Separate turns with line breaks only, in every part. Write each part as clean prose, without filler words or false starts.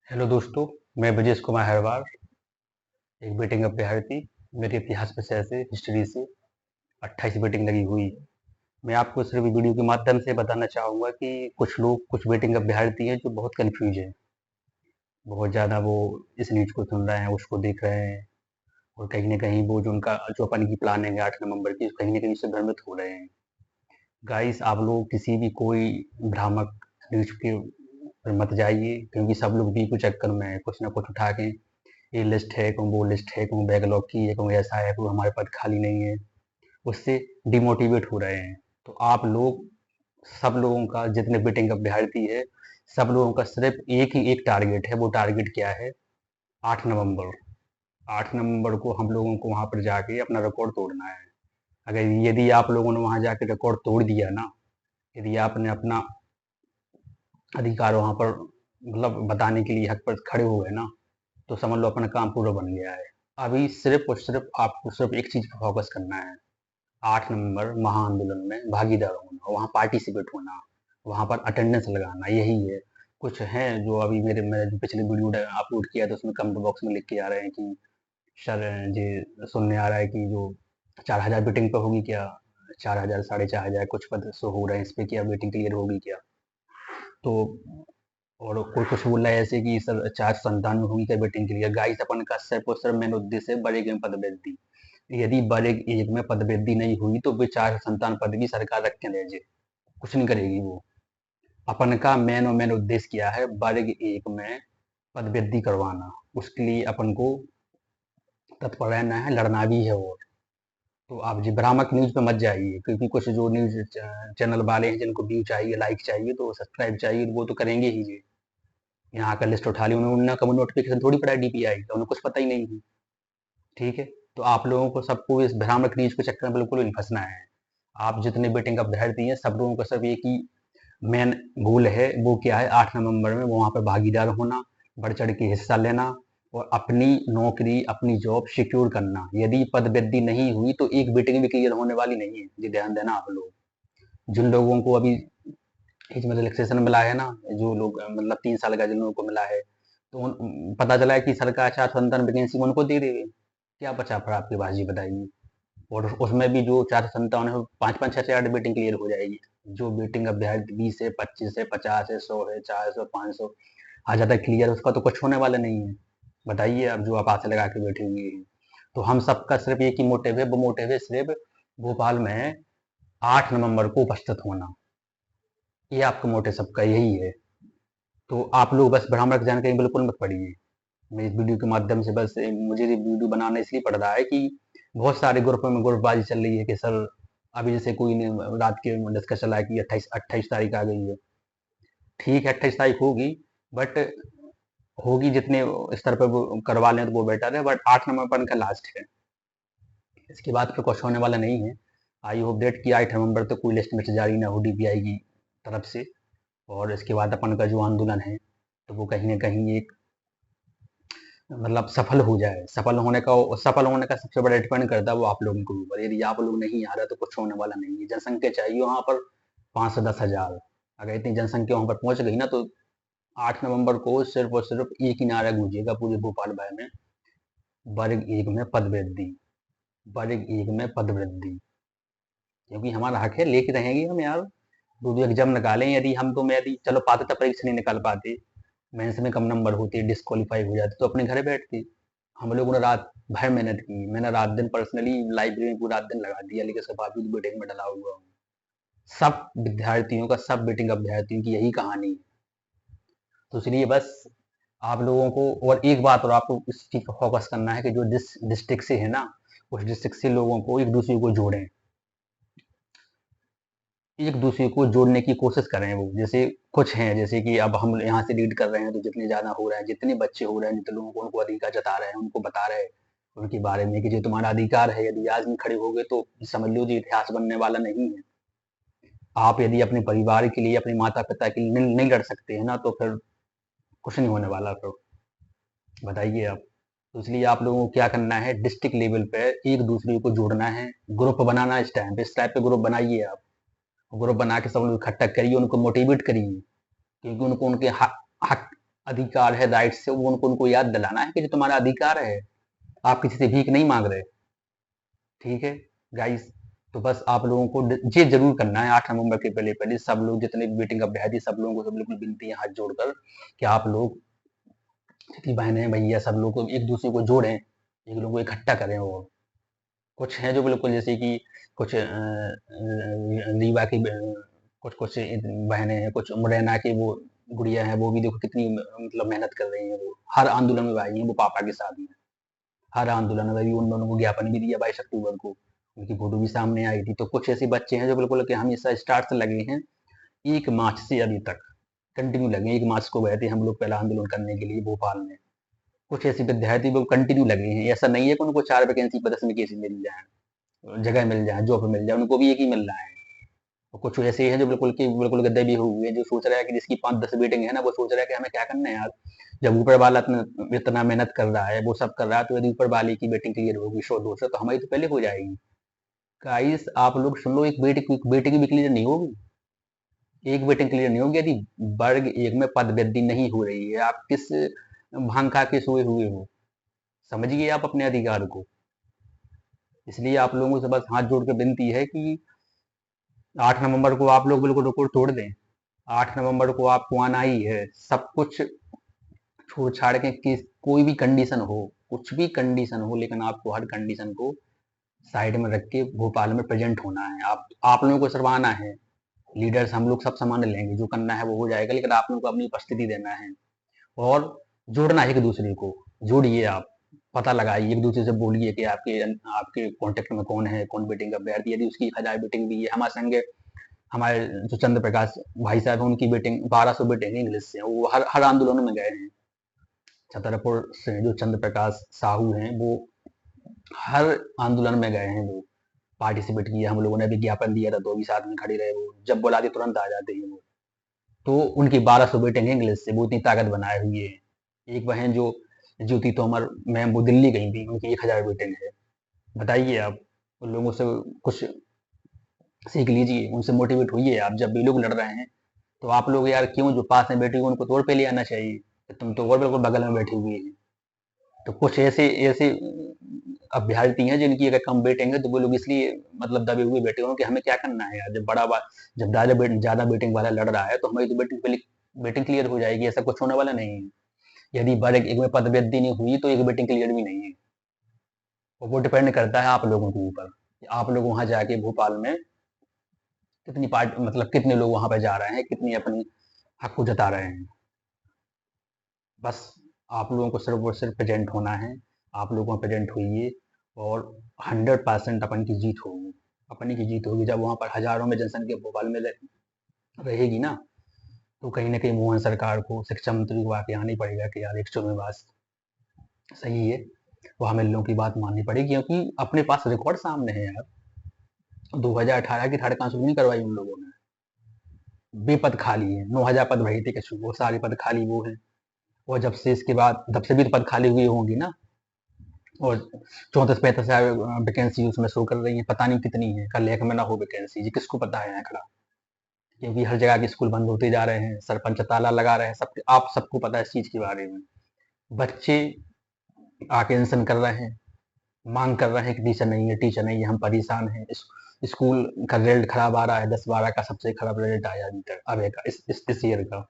Hello दोस्तों, मैं ब्रजेश कुमार हरवार, एक बेटिंग अभ्यर्थी। मेरे इतिहास विषय से, हिस्ट्री से 28 बेटिंग लगी हुई है। मैं आपको सिर्फ वीडियो के माध्यम से बताना चाहूँगा कि कुछ लोग, कुछ बेटिंग अभ्यर्थी हैं जो बहुत कन्फ्यूज हैं। बहुत ज़्यादा वो इस न्यूज़ को सुन रहे हैं, उसको देख रहे हैं, और कहीं न कहीं वो जो उनका जो अपन की प्लानिंग है 8 नवंबर की, कहीं न कहीं उससे भ्रमित हो रहे हैं। गाइस, आप लोग किसी भी कोई भ्रामक न्यूज़ के पर मत जाइए, क्योंकि सब लोग व्यू के चक्कर में हैं, कुछ ना कुछ उठा के ये लिस्ट है, कहूँ वो लिस्ट है, कहूँ बैकलॉग की है, कहूँ ऐसा है, कहूँ हमारे पद खाली नहीं है। उससे डिमोटिवेट हो रहे हैं। तो आप लोग, सब लोगों का, जितने बेटिंग अभ्यर्थी है, सब लोगों का सिर्फ एक ही एक टारगेट है। वो टारगेट क्या है? 8 नवंबर। 8 नवंबर को हम लोगों को वहां पर जाके अपना रिकॉर्ड तोड़ना है। अगर यदि आप लोगों ने वहां जाके रिकॉर्ड तोड़ दिया ना, यदि आपने अपना अधिकार वहां पर मतलब बताने के लिए हक पर खड़े हो गए ना, तो समझ लो अपना काम पूरा बन गया है। अभी सिर्फ और सिर्फ आपको सिर्फ एक चीज पर फोकस करना है। 8 नवंबर महाआंदोलन में भागीदार होना, वहाँ पार्टिसिपेट होना, वहाँ पर अटेंडेंस लगाना, यही है। कुछ हैं जो अभी मैंने जो पिछले वीडियो अपलोड किया था, उसमें कमेंट बॉक्स में लिख के आ रहे हैं कि सर जी, सुनने आ रहा है कि जो 4,000 बेटिंग पे होगी क्या? 4,000, 4,500 कुछ पद शो हो रहे हैं, इस पे क्या बेटिंग क्लियर होगी क्या? तो और कोई कुछ बोल रहा है ऐसे कि सर 4 संतान में होगी क्या बेटिंग क्लियर? गाइस, अपन का सिर्फ और सिर्फ मेन उद्देश्य है बड़े गेम पद वृद्धि। यदि बड़े एक में पदवृद्धि नहीं हुई तो वे 4 संतान पद भी सरकार रख के ले जाए, कुछ नहीं करेगी वो। अपन का मेन उद्देश्य क्या है? वर्ग एक में पदवृद्धि करवाना। उसके लिए अपन को तत्पर रहना है, लड़ना भी है। और तो आप जी भ्रामक न्यूज पे मत जाइए, क्योंकि कुछ जो न्यूज चैनल वाले हैं जिनको व्यू चाहिए, लाइक चाहिए, तो सब्सक्राइब चाहिए, तो वो तो करेंगे ही जी। यहाँ का लिस्ट उठा ली उन्होंने, कब नोटिफिकेशन थोड़ी पड़ा डीपीआई का, उन्हें कुछ पता ही नहीं है। ठीक है, तो आप लोगों को, सबको इस भ्रामक न्यूज के चक्कर में बिल्कुल नहीं फंसना है। आप जितने बेटिंग अभ्यर्थी हैं, सब लोगों का सिर्फ एक ही मेन गोल है। वो क्या है? 8 नवंबर में वहां पर भागीदार होना, बढ़ चढ़ के हिस्सा लेना, और अपनी नौकरी, अपनी जॉब सिक्योर करना। यदि पद वृद्धि नहीं हुई तो एक बेटिंग भी क्लियर होने वाली नहीं है, ये ध्यान देना आप लोग। जिन लोगों को अभी एज में रिलैक्सेशन मिला है ना, जो लोग मतलब 3 साल का जिन लोगों को मिला है, तो पता चला है कि सरकार 4 संतान वैकेंसी उनको दे रही है। क्या बचा फिर आपके पास, जी बताइए? और उसमें भी जो 4 संतान है, 5-5, 6-6, 8 बेटिंग क्लियर हो जाएगी। जो बेटिंग अभ्यर्थी 20 है, 25 है, 50 है, 100 है, 400, 500 आ जाता क्लियर, उसका तो कुछ होने वाला नहीं है। बताइए अब, जो आप आशा लगा के बैठे हुए हैं। तो हम सबका सिर्फ एक ही मोटिव है, वो मोटिव है सिर्फ भोपाल में 8 नवंबर को उपस्थित होना। ये आपका मोटिव सबका यही है। तो आप लोग बस भ्रामक जानकारी बिल्कुल मत पढ़िए। मैं इस वीडियो के माध्यम से बस, मुझे ये वीडियो बनाना इसलिए पड़ रहा है कि बहुत सारे ग्रुपों में ग्रुपबाजी चल रही है कि सर, अभी जैसे कोई ने रात के डिस्कस चला है कि 28 तारीख आ गई है। ठीक है, 28 तारीख होगी, बट होगी जितने स्तर पर वो करवा लें तो वो बेटर है। बट 8 नवंबर का लास्ट है, इसके बाद फिर कुछ होने वाला नहीं है। आई होप डेट कि 8 नवंबर तक कोई लिस्ट में से जारी ना हो डीपीआई की तरफ से, और इसके बाद अपन का जो आंदोलन है, तो वो कहीं ना कहीं एक मतलब सफल हो जाए। सफल होने का सबसे बड़ा डिपेंड करता है वो आप लोगों के ऊपर। यदि आप लोग नहीं आ रहे तो कुछ होने वाला नहीं है। जनसंख्या चाहिए वहां पर 5 से 10 हजार। अगर इतनी जनसंख्या वहां पर पहुंच गई ना, तो 8 नवंबर को सिर्फ और सिर्फ एक ही नारा गूंजेगा पूरे भोपाल भर में: वर्ग एक में पद वृद्धि, वर्ग एक में पद वृद्धि। क्योंकि हमारा हक है, लेके रहेंगे हम यार। दो दो एग्जाम निकालें, यदि हम तो, मैं यदि चलो पात्रता परीक्षा नहीं निकाल पाते, मेंस में कम नंबर होते, डिस्क्वालीफाई हो जाते, तो अपने घर बैठते। हम लोगों ने रात भर मेहनत की, मैंने रात दिन पर्सनली लाइब्रेरी में पूरा दिन लगा दिया, लेकिन उसके बावजूद बेटिंग में डला हुआ हूँ। सब विद्यार्थियों का, सब बेटिंग अभ्यर्थियों की यही कहानी है। तो इसलिए बस आप लोगों को, और एक बात और आपको इस चीज पर फोकस करना है कि जो जिस डिस्ट्रिक्ट से है ना, उस डिस्ट्रिक्ट से लोगों को एक दूसरे को जोड़ें, एक दूसरे को जोड़ने की कोशिश करें। वो जैसे कुछ हैं, जैसे कि अब हम यहाँ से लीड कर रहे हैं, तो जितने ज्यादा हो रहे हैं, जितने बच्चे हो रहे हैं, जितने लोगों को उनको अधिकार जता रहे हैं, उनको बता रहे हैं उनके बारे में कि जो तुम्हारा अधिकार है, यदि आज नहीं खड़े हो गए तो समझ लो जी इतिहास बनने वाला नहीं है। आप यदि अपने परिवार के लिए, अपने माता पिता के लिए नहीं लड़ सकते हैं ना, तो फिर कुछ नहीं होने वाला। फिर बताइए आप। तो इसलिए आप लोगों को क्या करना है? डिस्ट्रिक्ट लेवल पे एक दूसरे को जोड़ना है, ग्रुप बनाना। इस टाइप पे ग्रुप बनाइए आप। ग्रुप बना के सब लोग इकट्ठा करिए, उनको मोटिवेट करिए, क्योंकि उनको उनके हक अधिकार है, राइट्स है, वो उनको उनको याद दिलाना है कि जो तुम्हारा अधिकार है, आप किसी से भीख नहीं मांग रहे। ठीक है गाइस, तो बस आप लोगों को ये जरूर करना है 8 नवंबर के पहले पहले सब लोग जितने भी मीटिंग अभ्यर्थी सब लोगों को सब बिल्कुल विनती है हाथ जोड़कर कि आप लोग जितनी बहनें भैया सब लोग को एक दूसरे को जोड़ें, एक लोगों को इकट्ठा करें। और कुछ हैं जो बिल्कुल जैसे कि कुछ रीवा की कुछ कुछ बहनें हैं, कुछ मुरैना की वो गुड़िया हैं, वो भी देखो कितनी मतलब मेहनत कर रही हैं। वो हर आंदोलन में भाई हैं, वो पापा के साथ हैं। हर आंदोलन में भी उन दोनों को ज्ञापन भी दिया 22 अक्टूबर को, उनकी फोटो भी सामने आई थी। तो कुछ ऐसे बच्चे हैं जो बिल्कुल कि हमेशा स्टार्ट से लगे हैं, 1 मार्च से अभी तक कंटिन्यू लगे हैं। 1 मार्च को गए थे हम लोग पहला आंदोलन करने के लिए भोपाल में। कुछ ऐसे विद्यार्थी वो कंटिन्यू लगे हैं, ऐसा नहीं है कि उनको 4 वैकेंसी 10 में कैसे मिल जाए, जगह मिल जाए, जॉब मिल जाए, उनको भी एक ही मिल रहा है। और कुछ ऐसे हैं जो बिल्कुल गद्दे भी हुए हैं, जो सोच रहा है कि जिसकी 5-10 मीटिंग है ना, वो सोच रहा है कि हमें क्या करना है यार, जब ऊपर वाला इतना इतना मेहनत कर रहा है, वो सब कर रहा है, तो यदि ऊपर वाले की बेटिंग क्लियर होगी 100-200 तो हमारी तो पहले हो जाएगी। गाइस आप लोग सुन लो, एक बेटे की भी क्लियर नहीं होगी, एक बेटिंग क्लियर नहीं होगी यदि वर्ग एक में पद वृद्धि नहीं हो रही है। आप किस भांग खा के सोए हुए हो, समझिए आप अपने अधिकार को। इसलिए आप लोगों से बस हाथ जोड़ के विनती है कि 8 नवंबर को आप लोग बिल्कुल रिकॉर्ड तोड़ दें। 8 नवंबर को आपको आना ही है, सब कुछ छोड़ छाड़ के, कि कोई भी कंडीशन हो, कुछ भी कंडीशन हो, लेकिन आपको हर कंडीशन को साइड में रख के भोपाल में प्रेजेंट होना है। आप लोगों को सिर्फ आना है, लीडर्स हम लोग सब सामान लेंगे, जो करना है वो हो जाएगा, लेकिन आप लोगों को अपनी उपस्थिति देना है और जोड़ना है एक दूसरे को। जोड़िए आप, पता लगाइए, एक दूसरे से बोलिए कि आपके आपके कांटेक्ट में कौन है, कौन बेटिंग अभ्यर्थी, यदि उसकी 1000 बेटिंग भी है। हमारे संग हमारे जो चंद्र प्रकाश भाई साहब हैं, उनकी बेटिंग 1200 बेटिंग इंग्लिश से, वो हर हर आंदोलन में गए हैं। छतरपुर से जो चंद्र प्रकाश साहू हैं, वो हर आंदोलन में गए हैं, वो पार्टिसिपेट किया। हम लोगों ने विज्ञापन दिया था तो भी साथ में खड़े रहे, वो जब बुलाते तुरंत आ जाते हैं वो। तो उनकी 1200 बेटिंग इंग्लिश से, वो इतनी ताकत बनाए हुए है। एक बहन जो ज्योति तोमर मैम, वो दिल्ली गई थी, उनकी 1000 बेटिंग है। बताइए आप, उन लोगों से कुछ सीख लीजिए, उनसे मोटिवेट होइए आप। जब भी लोग लड़ रहे हैं तो आप लोग यार क्यों, जो पास में बैठे हुए उनको तोड़ पे ले आना चाहिए, तुम तो और बिल्कुल बगल में बैठे हुए हैं। तो कुछ ऐसे ऐसे अभ्यर्थी हैं जिनकी अगर कम बेटिंग है, तो वो लोग इसलिए मतलब दबे हुए बैठे हुए कि हमें क्या करना है यार, जब ज्यादा बेटिंग वाला लड़ रहा है तो हमारी तो बेटिंग क्लियर हो जाएगी। ऐसा कुछ होने वाला नहीं है। यदि वर्ग एक में पद वृद्धि नहीं हुई तो एक बेटिंग क्लियर भी नहीं है। और वो डिपेंड करता है आप लोगों के ऊपर, आप लोग वहां जाके भोपाल में कितनी पार्ट मतलब कितने लोग वहां पे जा रहे हैं, कितनी अपनी हक को जता रहे हैं। बस आप लोगों को सिर्फ और सिर्फ प्रेजेंट होना है। आप लोगों को प्रेजेंट होइए और 100% अपन की जीत होगी। अपनी की जीत होगी। जब वहाँ पर हजारों में जनसंख्या भोपाल में रहेगी ना, तो कहीं ना कहीं मोहन सरकार को, शिक्षा मंत्री को आके आना ही पड़ेगा कि यार 100 में बात सही है। वो हमें लोगों की बात माननी पड़ेगी, क्योंकि अपने पास रिकॉर्ड सामने है यार। 2018 की थर्ड काउंसिल नहीं करवाई उन लोगों ने, बेपद खाली है। 9000 पद भरे थे कछु, वो सारे पद खाली वो है। और जब से इसके बाद, तब से भी तो पद खाली हुई होंगी ना। और 34-35 हजार वैकेंसी उसमें शो कर रही है, पता नहीं कितनी है, कल एक में ना हो वैकेंसी, जी किसको पता है आंकड़ा। क्योंकि हर जगह के स्कूल बंद होते जा रहे हैं, सरपंच ताला लगा रहे हैं, सब आप सबको पता है इस चीज के बारे में। बच्चे आके अनशन कर रहे हैं, मांग कर रहे हैं कि टीचर नहीं है, टीचर नहीं है, हम परेशान हैं। स्कूल का रिजल्ट खराब आ रहा है, 10-12 का सबसे खराब रिजल्ट आया अभी तक अब का इस ईयर का।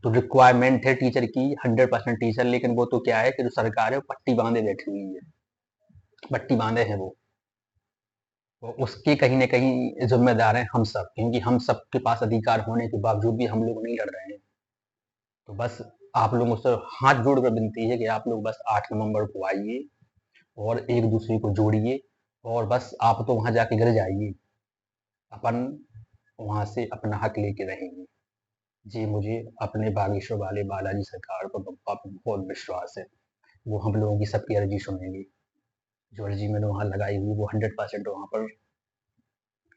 तो रिक्वायरमेंट है टीचर की 100% टीचर, लेकिन वो तो क्या है कि जो सरकार है वो पट्टी बांधे बैठी हुई है, पट्टी बांधे हैं वो। तो उसके कहीं ना कहीं जिम्मेदार हैं हम सब, क्योंकि हम सबके पास अधिकार होने के बावजूद भी हम लोग नहीं लड़ रहे हैं। तो बस आप लोगों से हाथ जोड़ कर विनती है कि आप लोग बस 8 नवंबर को आइए और एक दूसरे को जोड़िए। और बस आप तो वहां जाके गिर जाइए, अपन वहां से अपना हक लेके रहेंगे। जी मुझे अपने बागेश्वर वाले बालाजी सरकार पर बहुत विश्वास है, वो हम लोगों की सबकी अर्जी सुनेंगे। जो अर्जी मैंने वहां लगाई हुई वो 100% वहां पर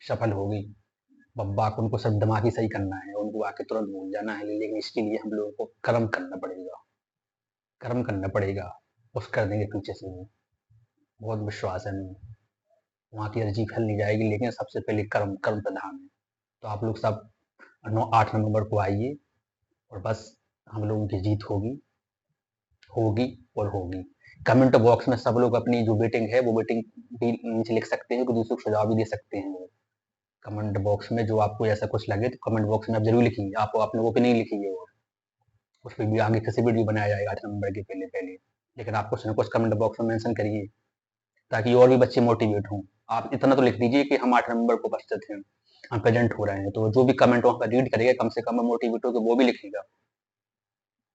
सफल होगी। बब्बा को उनको सब दिमागी सही करना है, उनको आके तुरंत भूल जाना है, लेकिन इसके लिए हम लोगों को कर्म करना पड़ेगा, कर्म करना पड़ेगा। उस कर देंगे पीछे से वो, बहुत विश्वास है हमें। वहाँ की अर्जी फैल नहीं जाएगी, लेकिन सबसे पहले कर्म कर्म प्रधान है। तो आप लोग सब 8 नवंबर को आइए और बस हम लोगों की जीत होगी, होगी और होगी। कमेंट बॉक्स में सब लोग अपनी जो बेटिंग है वो बेटिंग भी नीचे लिख सकते हैं, कि दूसरों को सुझाव भी दे सकते हैं वो। कमेंट बॉक्स में जो आपको ऐसा कुछ लगे तो कमेंट बॉक्स में आप ज़रूर लिखिए, आप अपने ओपिनियन लिखिए और उस पे भी आगे कैसे वीडियो बनाया जाएगा 8 नंबर के पहले। लेकिन आप कुछ ना कुछ कमेंट बॉक्स में मेंशन करिए, ताकि और भी बच्चे मोटिवेट हों। आप इतना तो लिख दीजिए कि हम 8 नंबर को उपस्थित हैं, हम प्रेज़ेंट हो रहे हैं, तो जो भी कमेंट वहाँ पे रीड करेगा कम से कम मोटिवेट होके वो भी लिखेगा।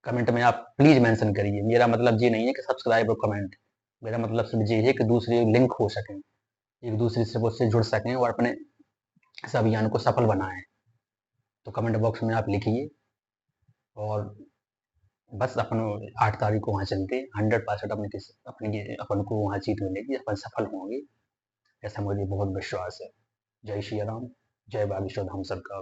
कमेंट में आप प्लीज़ मेंशन करिए। मेरा मतलब ये नहीं है कि सब्सक्राइब और कमेंट, मेरा मतलब सिर्फ़ ये है कि दूसरे लिंक हो सकें, एक दूसरे से उससे जुड़ सकें और अपने इस अभियान को सफल बनाएँ। तो कमेंट बॉक्स में आप लिखिए और बस अपन 8 तारीख को वहाँ चलते हैं, 100% अपन को वहाँ जीत मिलेगी, अपन सफल होंगे, ऐसा मुझे बहुत विश्वास है। जय श्री राम, जय बागेश्वर धाम सरकार।